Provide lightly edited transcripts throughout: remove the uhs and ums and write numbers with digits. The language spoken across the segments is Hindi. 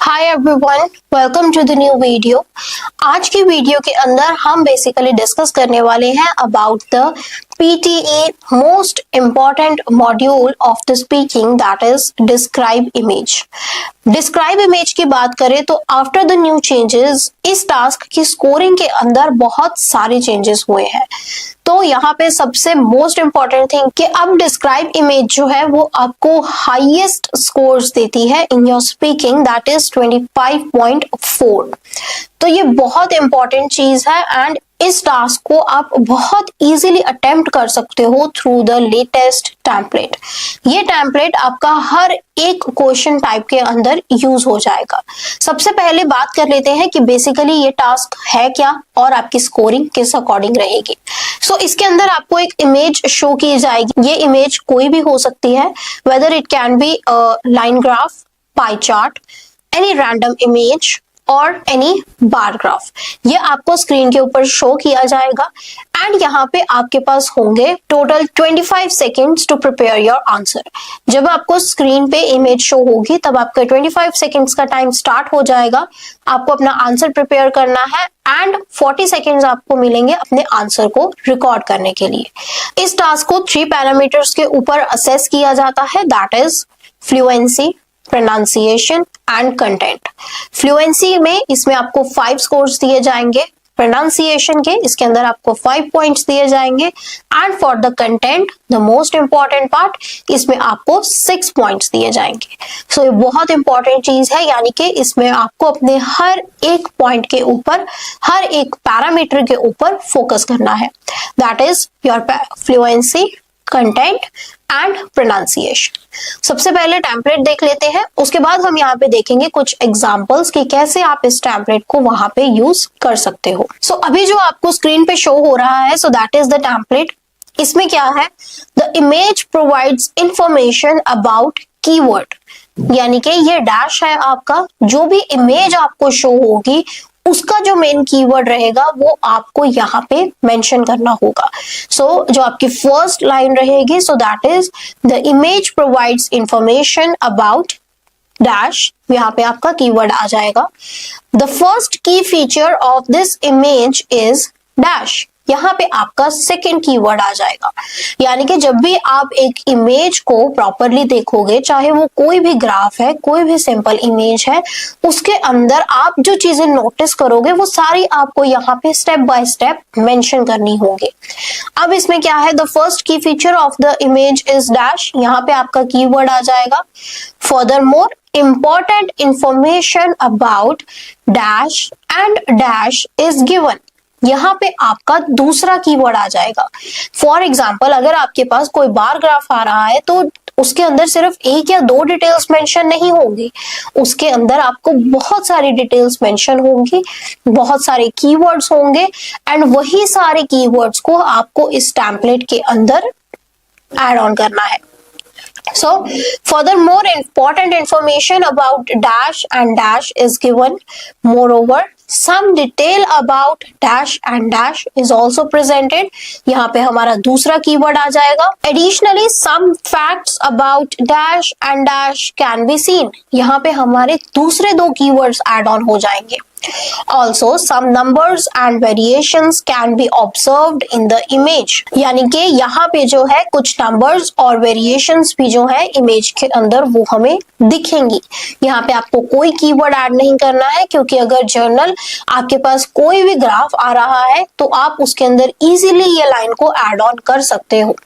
Hi everyone, welcome to the new video. आज की वीडियो के अंदर हम बेसिकली डिस्कस करने वाले हैं about the PTE most important module of the speaking, that is describe image. Describe image की बात करें तो आफ्टर द न्यू चेंजेस इस टास्क की स्कोरिंग के अंदर बहुत सारे चेंजेस हुए हैं। तो यहाँ पे सबसे मोस्ट इंपॉर्टेंट थिंग कि अब डिस्क्राइब इमेज जो है वो आपको हाईएस्ट स्कोर्स देती है in your speaking, that is 25.4। तो ये बहुत इंपॉर्टेंट चीज है एंड इस टास्क को आप बहुत इजीली अटेम्प्ट कर सकते हो थ्रू द लेटेस्ट टेम्पलेट। ये टेम्पलेट आपका हर एक क्वेश्चन टाइप के अंदर यूज हो जाएगा। सबसे पहले बात कर लेते हैं कि बेसिकली ये टास्क है क्या और आपकी स्कोरिंग किस अकॉर्डिंग रहेगी। सो इसके अंदर आपको एक इमेज शो की जाएगी। ये इमेज कोई भी हो सकती है, whether it can be line graph, pie chart, any random image और एनी बार ग्राफ। ये आपको स्क्रीन के ऊपर शो किया जाएगा एंड यहाँ पे आपके पास होंगे total 25 seconds to prepare your answer. जब आपको स्क्रीन पे इमेज शो होगी तब आपका 25 सेकेंड्स का टाइम स्टार्ट हो जाएगा। आपको अपना आंसर प्रिपेयर करना है एंड 40 सेकेंड्स आपको मिलेंगे अपने आंसर को रिकॉर्ड करने के लिए। इस टास्क को 3 पैरामीटर्स के ऊपर असेस किया जाता है, that is fluency, pronunciation and content. Fluency में इसमें आपको 5 स्कोर्स दिए जाएंगे, प्रोनाउंसिएशन के इसके अंदर आपको 5 पॉइंट्स दिए जाएंगे and for the content the most important part, इसमें आपको 6 पॉइंट्स दिए जाएंगे। सो ये बहुत इंपॉर्टेंट चीज है, यानी कि इसमें आपको अपने हर एक पॉइंट के ऊपर, हर एक पैरामीटर के ऊपर फोकस करना है, that is your fluency, content and pronunciation. सबसे पहले टेम्पलेट देख लेते हैं, उसके बाद हम यहाँ पे देखेंगे कुछ एग्जांपल्स कि कैसे आप इस टेम्पलेट को वहां पे यूज कर सकते हो। सो अभी जो आपको स्क्रीन पे शो हो रहा है, सो दैट इज द टेम्पलेट। इसमें क्या है, the image provides information about keyword, यानी कि ये डैश है आपका, जो भी इमेज आपको शो होगी उसका जो मेन कीवर्ड रहेगा वो आपको यहाँ पे मेंशन करना होगा। सो जो आपकी फर्स्ट लाइन रहेगी, सो that is the image provides information about dash, यहाँ पे आपका कीवर्ड आ जाएगा। द फर्स्ट की feature of this image is dash, यहाँ पे आपका सेकेंड कीवर्ड आ जाएगा। यानी कि जब भी आप एक इमेज को प्रॉपरली देखोगे, चाहे वो कोई भी ग्राफ है, कोई भी सिंपल इमेज है, उसके अंदर आप जो चीजें नोटिस करोगे वो सारी आपको यहाँ पे स्टेप बाय स्टेप मेंशन करनी होगी। अब इसमें क्या है, द फर्स्ट की feature of the image is dash, यहाँ पे आपका कीवर्ड आ जाएगा। Furthermore important information about dash and dash is given, यहाँ पे आपका दूसरा कीवर्ड आ जाएगा। फॉर एग्जाम्पल, अगर आपके पास कोई बार ग्राफ आ रहा है तो उसके अंदर सिर्फ 1 या 2 डिटेल्स मेंशन नहीं होंगी, उसके अंदर आपको बहुत सारी डिटेल्स मेंशन होंगी, बहुत सारे कीवर्ड्स होंगे एंड वही सारे कीवर्ड्स को आपको इस टेम्पलेट के अंदर ऐड ऑन करना है। So, furthermore, important information about dash and dash is given. Moreover, some detail about dash and dash is also presented. यहाँ पे हमारा दूसरा कीवर्ड आ जाएगा। Additionally, some facts about dash and dash can be seen. यहाँ पे हमारे दूसरे 2 कीवर्ड्स ऐड ऑन हो जाएंगे। Also, some numbers and variations can be observed in the image. यानी कि यहाँ पे जो है कुछ नंबर्स और वेरिएशंस भी जो है इमेज के अंदर वो हमें दिखेंगी। यहाँ पे आपको कोई कीवर्ड ऐड नहीं करना है, क्योंकि अगर जर्नल आपके पास कोई भी ग्राफ आ रहा है तो आप उसके अंदर इजीली ये लाइन को ऐड ऑन कर सकते हो।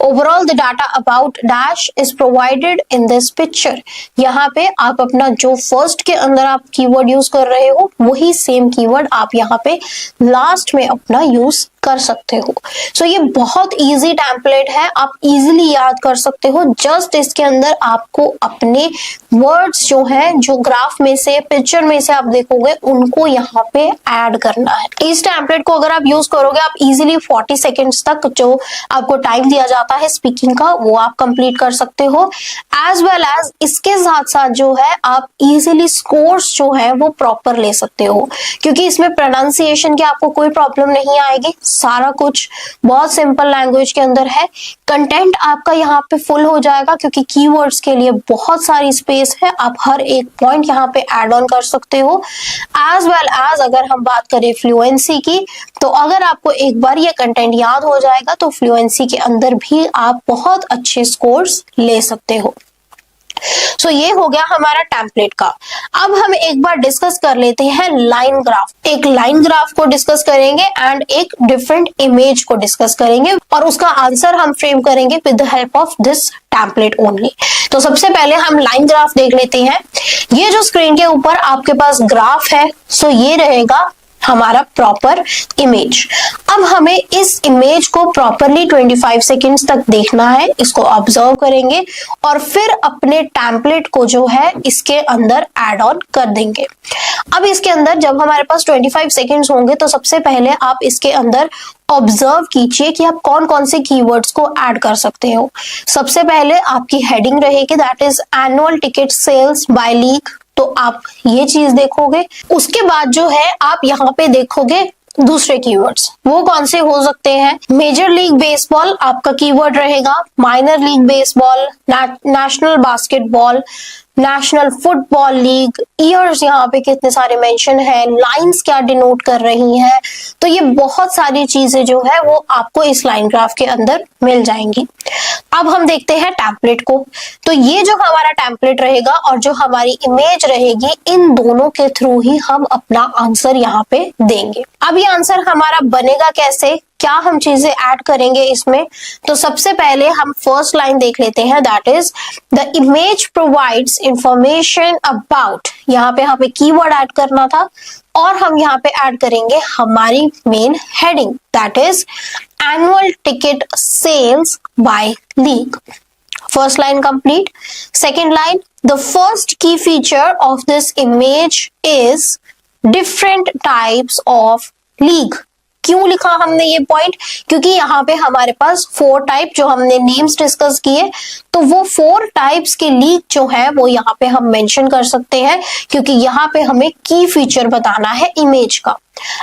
Overall, the data about dash is provided in this picture. यहाँ पे आप अपना जो फर्स्ट के अंदर आप कीवर्ड यूज कर रहे हो वही सेम कीवर्ड आप यहाँ पे लास्ट में अपना यूज कर सकते हो। सो ये बहुत इजी टेम्पलेट है, आप इजीली याद कर सकते हो। जस्ट इसके अंदर आपको अपने वर्ड्स जो है, जो ग्राफ में से, पिक्चर में से आप देखोगे, उनको यहाँ पे ऐड करना है। इस टेम्पलेट को अगर आप यूज करोगे, आप इजीली 40 सेकेंड्स तक जो आपको टाइम दिया जाता है स्पीकिंग का वो आप कंप्लीट कर सकते हो। एज वेल एज इसके साथ साथ जो है आप इजीली स्कोर्स जो है वो प्रॉपर ले सकते हो, क्योंकि इसमें प्रोनाउंसिएशन की आपको कोई प्रॉब्लम नहीं आएगी। सारा कुछ बहुत सिंपल लैंग्वेज के अंदर है। कंटेंट आपका यहाँ पे फुल हो जाएगा क्योंकि कीवर्ड्स के लिए बहुत सारी स्पेस है, आप हर एक पॉइंट यहाँ पे ऐड ऑन कर सकते हो। एज वेल एज अगर हम बात करें फ्लुएंसी की, तो अगर आपको एक बार ये कंटेंट याद हो जाएगा तो फ्लुएंसी के अंदर भी आप बहुत अच्छे स्कोर्स ले सकते हो। सो ये हो गया हमारा टेम्पलेट का। अब हम एक बार डिस्कस कर लेते हैं लाइन ग्राफ। एक लाइन ग्राफ को डिस्कस करेंगे एंड एक डिफरेंट इमेज को डिस्कस करेंगे और उसका आंसर हम फ्रेम करेंगे with the help of this template only. तो सबसे पहले हम लाइन ग्राफ देख लेते हैं। ये जो स्क्रीन के ऊपर आपके पास ग्राफ है, सो ये रहेगा हमारा प्रॉपर इमेज। अब हमें इस इमेज को प्रॉपरली 25 सेकेंड्स तक देखना है, इसको ऑब्जर्व करेंगे और फिर अपने टेम्पलेट को जो है इसके अंदर ऐड ऑन कर देंगे। अब इसके अंदर जब हमारे पास 25 सेकेंड्स होंगे तो सबसे पहले आप इसके अंदर ऑब्जर्व कीजिए कि आप कौन कौन से कीवर्ड्स को ऐड कर सकते हो। सबसे पहले आपकी हेडिंग रहेगी, that is annual ticket sales by league, तो आप ये चीज देखोगे। उसके बाद जो है आप यहाँ पे देखोगे दूसरे कीवर्ड्स, वो कौन से हो सकते हैं। मेजर लीग बेसबॉल आपका कीवर्ड रहेगा, minor league baseball, national basketball, national football league, years यहाँ पे कितने सारे मेंशन है, लाइंस क्या डिनोट कर रही हैं, तो ये बहुत सारी चीजें जो है वो आपको इस लाइन ग्राफ के अंदर मिल जाएंगी। अब हम देखते हैं टेम्पलेट को। तो ये जो हमारा टेम्पलेट रहेगा और जो हमारी इमेज रहेगी, इन दोनों के थ्रू ही हम अपना आंसर यहाँ पे देंगे। अब ये आंसर हमारा बनेगा कैसे, क्या हम चीजें ऐड करेंगे इसमें, तो सबसे पहले हम फर्स्ट लाइन देख लेते हैं, that is the image provides information about, यहाँ पे हमें कीवर्ड ऐड करना था और हम यहाँ पे ऐड करेंगे हमारी main heading, that is annual ticket sales by league. First line complete. Second line, the first key feature of this image is different types of league. क्यों लिखा हमने ये पॉइंट, क्योंकि यहाँ पे हमारे पास 4 टाइप जो हमने नेम्स डिस्कस किए, तो वो 4 टाइप्स के लीग जो है वो यहाँ पे हम मेंशन कर सकते हैं, क्योंकि यहाँ पे हमें की फीचर बताना है इमेज का।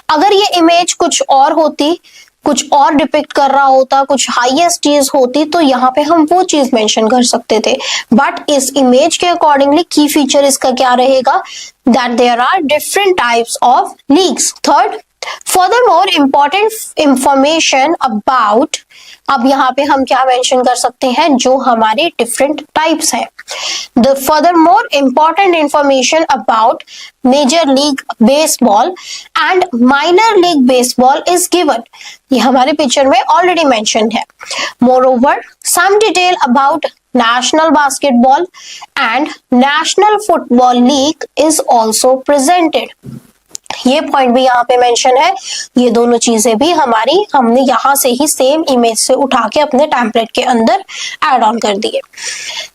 अगर ये इमेज कुछ और होती, कुछ और डिपिक्ट कर रहा होता, कुछ हाईएस्ट चीज होती, तो यहाँ पे हम वो चीज मेंशन कर सकते थे। बट इस इमेज के अकॉर्डिंगली की फीचर इसका क्या रहेगा, that there are different types of leagues. Third, furthermore important information about, अब यहाँ पे हम क्या मेंशन कर सकते हैं, जो हमारे डिफरेंट टाइप्स हैं। The furthermore important information about major league baseball and minor league baseball is given, ये हमारे पिक्चर में ऑलरेडी मेंशन है। Moreover, some detail about national basketball and national football league is also presented, ये पॉइंट भी यहाँ पे मेंशन है। ये दोनों चीजें भी हमने यहाँ से ही सेम इमेज से उठा के अपने टेम्पलेट के अंदर ऐड ऑन कर दिए।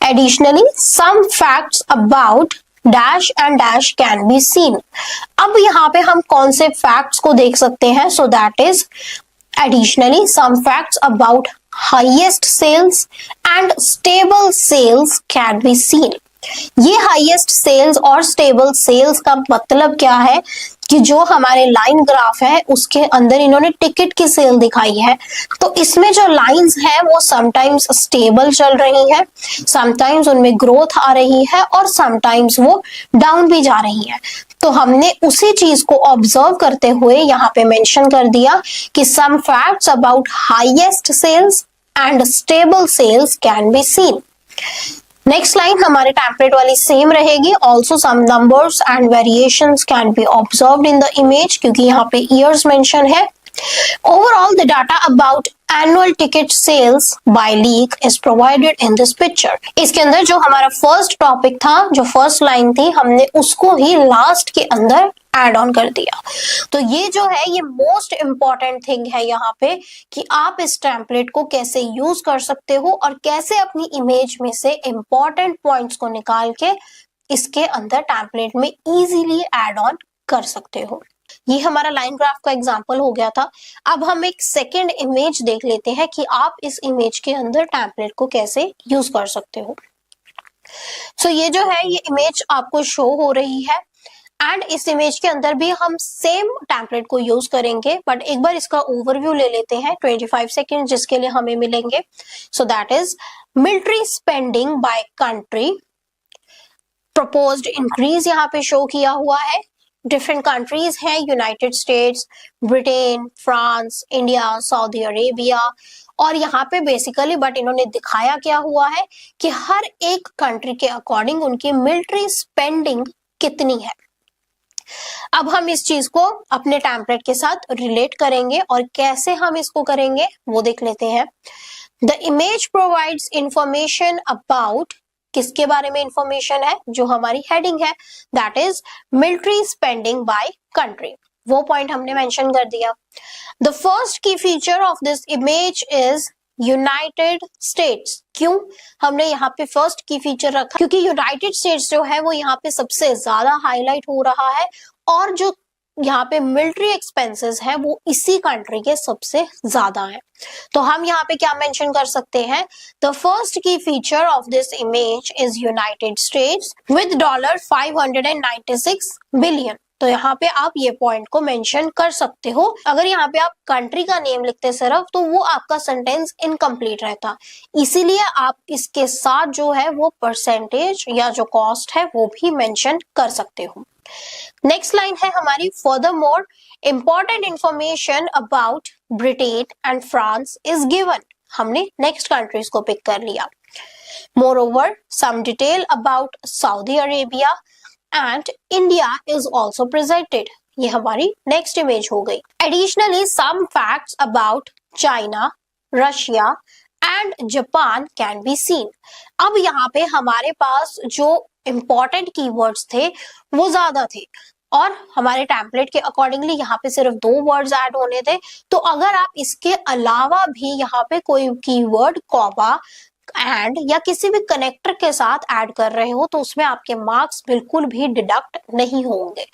Additionally some facts about dash and dash can be seen, अब यहाँ पे हम कौन से फैक्ट्स को देख सकते हैं, so that is additionally some facts about highest sales and stable sales can be seen. ये हाईएस्ट सेल्स और स्टेबल सेल्स का मतलब क्या है कि जो हमारे लाइन ग्राफ है उसके अंदर इन्होंने टिकट की सेल दिखाई है, तो इसमें जो लाइंस है वो समटाइम्स स्टेबल चल रही है, समटाइम्स उनमें ग्रोथ आ रही है और समटाइम्स वो डाउन भी जा रही है। तो हमने उसी चीज को ऑब्जर्व करते हुए यहाँ पे मेंशन कर दिया कि some facts about highest sales and stable sales can be seen. Next line हमारे टेम्पलेट वाली सेम रहेगी। Also some numbers and variations can be observed in the image, क्योंकि यहाँ पे ईयर्स मेंशन है। Overall the data about annual ticket sales by league is provided in this picture. इसके अंदर जो हमारा फर्स्ट टॉपिक था, जो फर्स्ट लाइन थी, हमने उसको ही लास्ट के अंदर ऐड ऑन कर दिया। तो ये जो है ये मोस्ट इंपॉर्टेंट थिंग है यहाँ पे कि आप इस टेम्पलेट को कैसे यूज कर सकते हो और कैसे अपनी इमेज में से इंपॉर्टेंट पॉइंट्स को निकाल के इसके अंदर टेम्पलेट में इजीली ऐड ऑन कर सकते हो। ये हमारा लाइन ग्राफ का एग्जांपल हो गया था। अब हम एक सेकंड इमेज देख लेते हैं कि आप इस इमेज के अंदर टेम्पलेट को कैसे यूज कर सकते हो। सो ये जो है ये इमेज आपको शो हो रही है एंड इस इमेज के अंदर भी हम सेम टेम्पलेट को यूज करेंगे, बट एक बार इसका ओवरव्यू ले लेते हैं 25 सेकेंड जिसके लिए हमें मिलेंगे. सो that is military spending by country, proposed increase यहाँ पे शो किया हुआ है. डिफरेंट कंट्रीज हैं, United states, Britain, France, India, Saudi Arabia, और यहाँ पे बेसिकली बट इन्होंने दिखाया क्या हुआ है कि हर एक कंट्री के अकॉर्डिंग उनकी मिलिट्री स्पेंडिंग कितनी है. अब हम इस चीज को अपने टेम्पलेट के साथ रिलेट करेंगे और कैसे हम इसको करेंगे वो देख लेते हैं. The image provides information about, किसके बारे में इंफॉर्मेशन है, जो हमारी हेडिंग है, that is military spending by country. वो पॉइंट हमने मेंशन कर दिया. द फर्स्ट की feature of this image is United states. क्यों हमने यहाँ पे फर्स्ट की फीचर रखा, क्योंकि यूनाइटेड स्टेट्स जो है वो यहाँ पे सबसे ज्यादा हाईलाइट हो रहा है, और जो यहाँ पे मिलिट्री एक्सपेंसेस है वो इसी कंट्री के सबसे ज्यादा है. तो हम यहाँ पे क्या मेंशन कर सकते हैं, द फर्स्ट की feature of this image is United states with $596 billion. तो यहाँ पे आप ये पॉइंट को मेंशन कर सकते हो. अगर यहाँ पे आप कंट्री का नेम लिखते सिर्फ तो वो आपका सेंटेंस इनकम्प्लीट रहता, इसीलिए आप इसके साथ जो है वो परसेंटेज या जो कॉस्ट है वो भी मेंशन कर सकते हो. नेक्स्ट लाइन है हमारी, furthermore important information about Britain and France is given. हमने नेक्स्ट कंट्रीज को पिक कर लिया. Moreover some detail about Saudi Arabia and India is also presented. ये हमारी नेक्स्ट इमेज हो गई. Additionally some facts about China, Russia and Japan can be seen. अब यहाँ पे हमारे पास जो इंपॉर्टेंट कीवर्ड्स थे वो ज्यादा थे, और हमारे टेम्पलेट के अकॉर्डिंगली यहाँ पे सिर्फ 2 वर्ड्स ऐड होने थे. तो अगर आप इसके अलावा भी यहाँ पे कोई कीवर्ड, कॉमा, एंड या किसी भी कनेक्टर के साथ ऐड कर रहे हो तो उसमें आपके मार्क्स बिल्कुल भी डिडक्ट नहीं होंगे.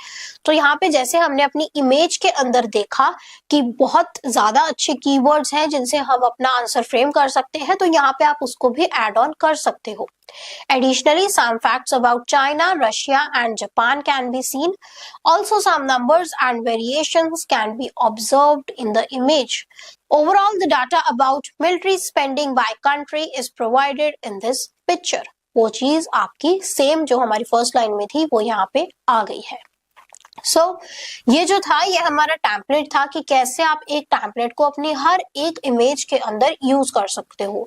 तो यहाँ पे जैसे हमने अपनी इमेज के अंदर देखा कि बहुत ज्यादा अच्छे कीवर्ड्स हैं जिनसे हम अपना आंसर फ्रेम कर सकते हैं, तो यहाँ पे आप उसको भी ऐड ऑन कर सकते हो. Additionally, some facts about China, Russia and Japan can be seen. Also, some numbers and variations can be observed in the image. Overall, the data about military spending by country is provided in this picture. वो चीज आपकी सेम जो हमारी फर्स्ट लाइन में थी वो यहाँ पे आ गई है. ये जो था ये हमारा टेम्पलेट था कि कैसे आप एक टेम्पलेट को अपनी हर एक इमेज के अंदर यूज कर सकते हो.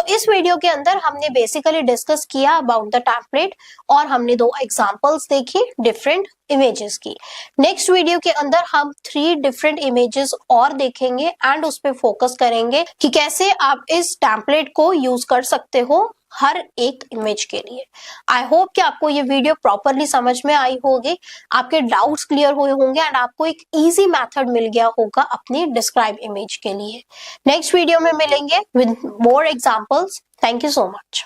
इस वीडियो के अंदर हमने बेसिकली डिस्कस किया अबाउट द टेम्पलेट, और हमने 2 एग्जांपल्स देखी डिफरेंट इमेजेस की. नेक्स्ट वीडियो के अंदर हम 3 डिफरेंट इमेजेस और देखेंगे एंड उस पर फोकस करेंगे कि कैसे आप इस टेम्पलेट को यूज कर सकते हो हर एक इमेज के लिए. आई होप कि आपको ये वीडियो प्रॉपरली समझ में आई होगी, आपके डाउट्स क्लियर हुए होंगे एंड आपको एक इजी मेथड मिल गया होगा अपनी डिस्क्राइब इमेज के लिए. नेक्स्ट वीडियो में मिलेंगे with more examples. Thank you so much.